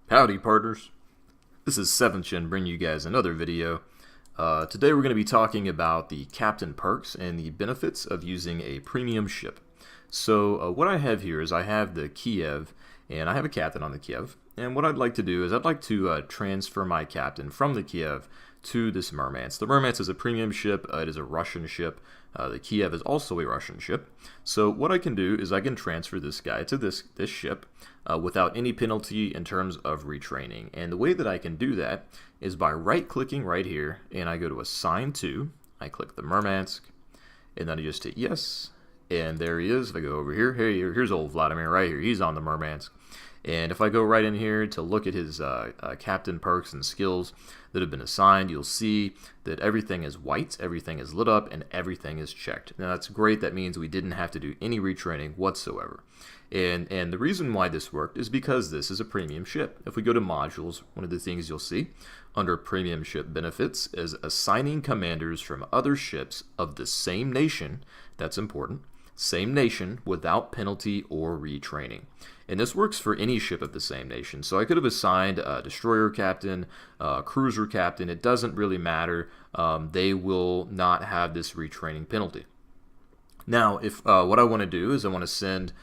Howdy partners, this is 7th Gen bringing you guys another video. Today we're going to be talking about the captain perks and the benefits of using a premium ship. So what I have here is I have the Kiev and I have a captain on the Kiev, and what I'd like to do is I'd like to transfer my captain from the Kiev to this Murmansk. The Murmansk is a premium ship, it is a Russian ship. The Kiev is also a Russian ship. So what I can do is I can transfer this guy to this ship without any penalty in terms of retraining. And the way that I can do that is by right-clicking right here, and I go to Assign To. I click the Murmansk, and then I just hit Yes. And there he is. If I go over here, here's old Vladimir right here. He's on the Murmansk. And if I go right in here to look at his captain perks and skills that have been assigned, you'll see that everything is white, everything is lit up, and everything is checked. Now that's great. That means we didn't have to do any retraining whatsoever. And the reason why this worked is because this is a premium ship. If we go to modules, one of the things you'll see under premium ship benefits is assigning commanders from other ships of the same nation. That's important. Same nation without penalty or retraining. And this works for any ship of the same nation. So I could have assigned a destroyer captain, a cruiser captain. It doesn't really matter. They will not have this retraining penalty. Now, if what I want to do is I want to send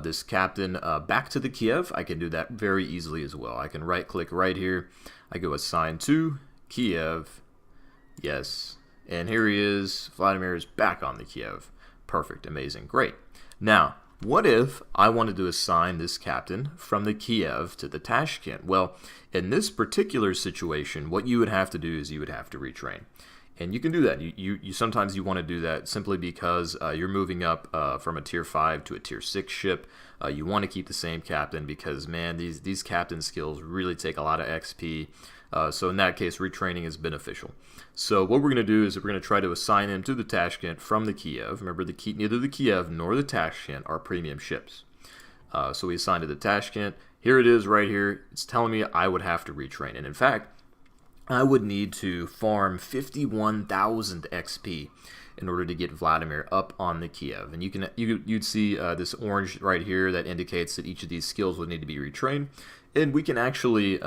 this captain back to the Kiev, I can do that very easily as well. I can right-click right here. I go Assign To, Kiev, yes. And here he is. Vladimir is back on the Kiev. Perfect, amazing, great. Now, what if I wanted to assign this captain from the Kiev to the Tashkent? Well, in this particular situation, what you would have to do is you would have to retrain. And you can do that. You sometimes you want to do that simply because you're moving up from a tier 5 to a tier 6 ship. You want to keep the same captain because, man, these captain skills really take a lot of XP. So in that case, retraining is beneficial. So what we're going to do is we're going to try to assign him to the Tashkent from the Kiev. Remember, neither the Kiev nor the Tashkent are premium ships. So we assigned to the Tashkent. Here it is right here. It's telling me I would have to retrain. And in fact, I would need to farm 51,000 XP in order to get Vladimir up on the Kiev. And you'd see this orange right here that indicates that each of these skills would need to be retrained. And we can actually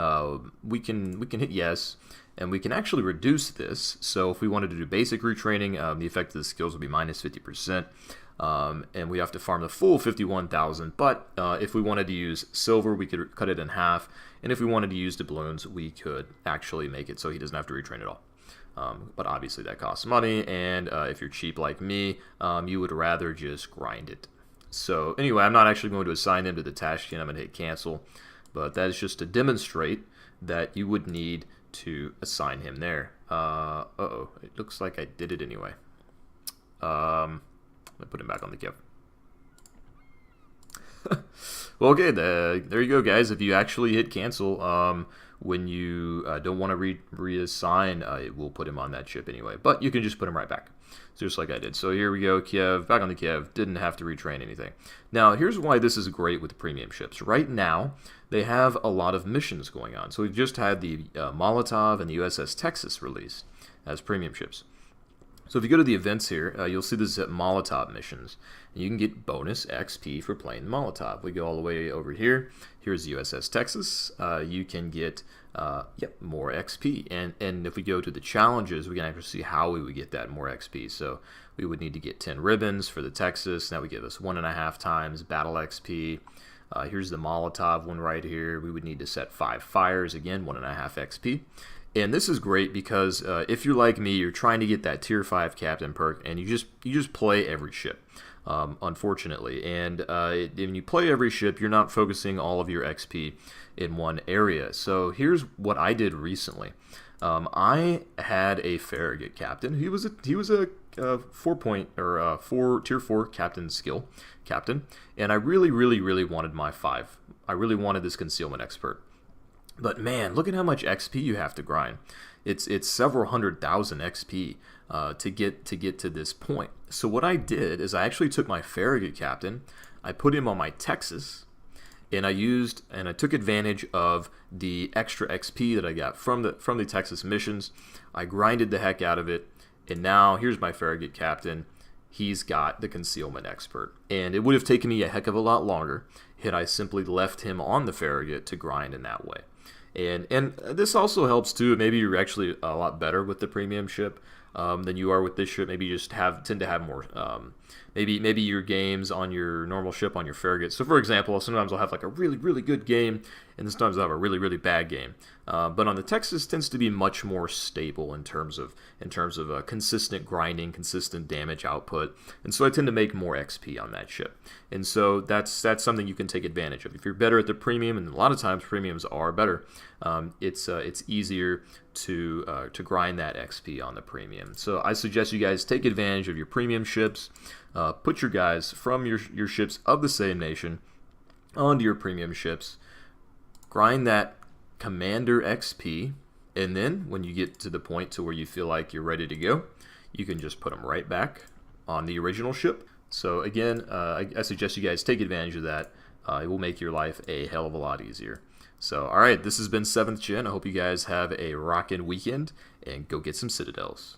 we can hit yes, and we can actually reduce this. So if we wanted to do basic retraining, the effect of the skills would be minus 50%, and we have to farm the full 51,000. But if we wanted to use silver, we could cut it in half, and if we wanted to use doubloons, we could actually make it so he doesn't have to retrain at all. But obviously that costs money, and if you're cheap like me, you would rather just grind it. So anyway, I'm not actually going to assign him to the Tashkent. I'm going to hit cancel. But that is just to demonstrate that you would need to assign him there. Uh-oh, it looks like I did it anyway. I'll put him back on the Kiev. Well, okay, there you go, guys. If you actually hit cancel, when you don't want to reassign, it will put him on that ship anyway. But you can just put him right back, just like I did. So here we go, Kiev, back on the Kiev. Didn't have to retrain anything. Now, here's why this is great with premium ships. Right now, they have a lot of missions going on. So we've just had the Molotov and the USS Texas released as premium ships. So if you go to the events here, you'll see this at Molotov missions. And you can get bonus XP for playing Molotov. We go all the way over here. Here's the USS Texas. You can get more XP. And if we go to the challenges, we can actually see how we would get that more XP. So we would need to get 10 ribbons for the Texas. That would give us 1.5 times battle XP. Here's the Molotov one right here. We would need to set 5 fires, again, 1.5 XP. And this is great because if you're like me, you're trying to get that tier 5 captain perk, and you just play every ship, unfortunately. And when you play every ship, you're not focusing all of your XP in one area. So here's what I did recently. I had a Farragut captain. He was a tier 4 captain skill captain, and I really wanted my 5. I really wanted this concealment expert. But man, look at how much XP you have to grind. It's several 100,000 XP to get to this point. So what I did is I actually took my Farragut captain, I put him on my Texas, and I took advantage of the extra XP that I got from the Texas missions. I grinded the heck out of it, and now here's my Farragut captain. He's got the concealment expert, and it would have taken me a heck of a lot longer had I simply left him on the Farragut to grind in that way. And this also helps too. Maybe you're actually a lot better with the premium ship than you are with this ship. Maybe you just tend to have more. Maybe your games on your normal ship on your Farragut. So for example, sometimes I'll have like a really good game, and sometimes I'll have a really bad game. But on the Texas, tends to be much more stable in terms of consistent grinding, consistent damage output, and so I tend to make more XP on that ship. And so that's something you can take advantage of. If you're better at the premium, and a lot of times premiums are better, it's easier to grind that XP on the premium. So I suggest you guys take advantage of your premium ships. Put your guys from your ships of the same nation onto your premium ships. Grind that Commander XP, and then when you get to the point to where you feel like you're ready to go, you can just put them right back on the original ship. So again, I suggest you guys take advantage of that. It will make your life a hell of a lot easier. So alright, this has been 7th Gen. I hope you guys have a rockin' weekend, and go get some Citadels.